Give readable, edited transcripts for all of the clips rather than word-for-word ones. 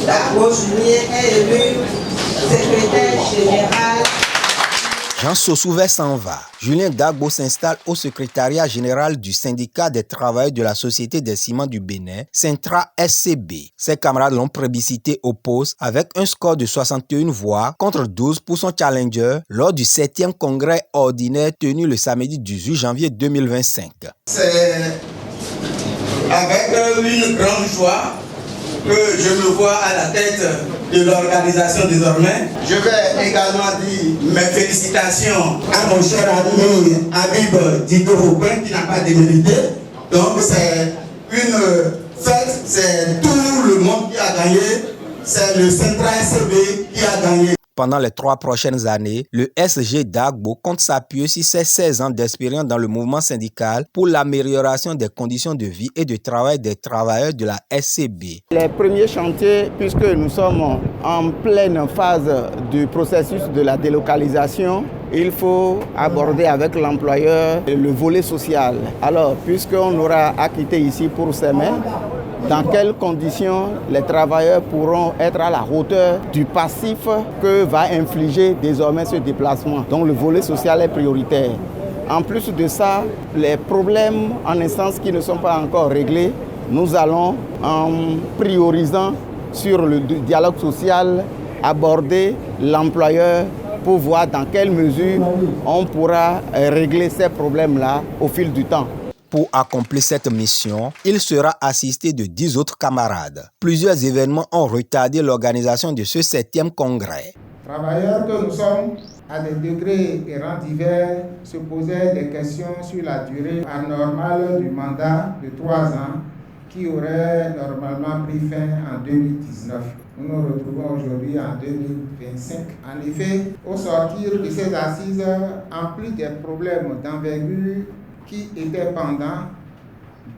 Dagbo Julien est élu secrétaire général. Jean Sosouvet s'en va. Julien Dagbo s'installe au secrétariat général du syndicat des travailleurs de la Société des ciments du Bénin, Centra SCB. Ses camarades l'ont plébiscité au poste avec un score de 61 voix contre 12 pour son challenger lors du 7e congrès ordinaire tenu le samedi 18 janvier 2025. C'est avec une grande joie que je me vois à la tête de l'organisation désormais. Je vais également dire mes félicitations à mon cher ami Habib Dito-Robin qui n'a pas démérité. Donc c'est une fête, c'est tout le monde qui a gagné, c'est le Centra SCB qui a gagné. Pendant les 3 prochaines années, le SG Dagbo compte s'appuyer sur ses 16 ans d'expérience dans le mouvement syndical pour l'amélioration des conditions de vie et de travail des travailleurs de la SCB. Les premiers chantiers, puisque nous sommes en pleine phase du processus de la délocalisation, il faut aborder avec l'employeur le volet social. Alors, puisqu'on aura à quitter ici pour s'aimer, dans quelles conditions les travailleurs pourront être à la hauteur du passif que va infliger désormais ce déplacement. Donc le volet social est prioritaire. En plus de ça, les problèmes en instance qui ne sont pas encore réglés, nous allons, en priorisant sur le dialogue social, aborder l'employeur pour voir dans quelle mesure on pourra régler ces problèmes-là au fil du temps. Pour accomplir cette mission, il sera assisté de 10 autres camarades. Plusieurs événements ont retardé l'organisation de ce 7e congrès. Travailleurs que nous sommes, à des degrés et rangs divers, se posaient des questions sur la durée anormale du mandat de 3 ans qui aurait normalement pris fin en 2019. Nous nous retrouvons aujourd'hui en 2025. En effet, au sortir de ces assises, en plus des problèmes d'envergure qui étaient pendants,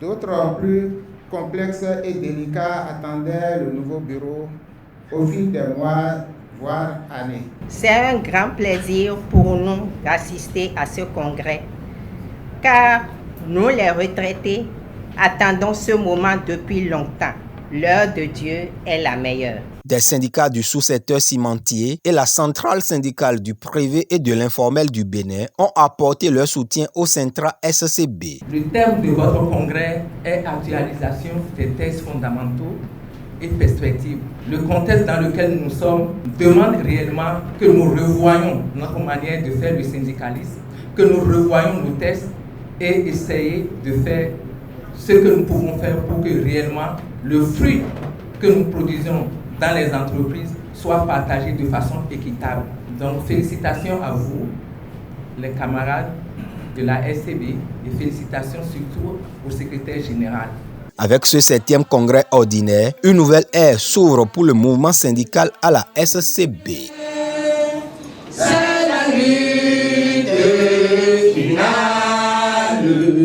d'autres plus complexes et délicats attendaient le nouveau bureau au fil des mois, voire années. C'est un grand plaisir pour nous d'assister à ce congrès, car nous les retraités attendons ce moment depuis longtemps. L'heure de Dieu est la meilleure. Des syndicats du sous-secteur cimentier et la centrale syndicale du privé et de l'informel du Bénin ont apporté leur soutien au Centra SCB. Le thème de votre congrès est actualisation des textes fondamentaux et perspectives. Le contexte dans lequel nous sommes demande réellement que nous revoyions notre manière de faire le syndicalisme, que nous revoyions nos textes et essayer de faire ce que nous pouvons faire pour que réellement le fruit que nous produisons dans les entreprises soit partagé de façon équitable. Donc félicitations à vous, les camarades de la SCB, et félicitations surtout au secrétaire général. Avec ce 7e congrès ordinaire, une nouvelle ère s'ouvre pour le mouvement syndical à la SCB.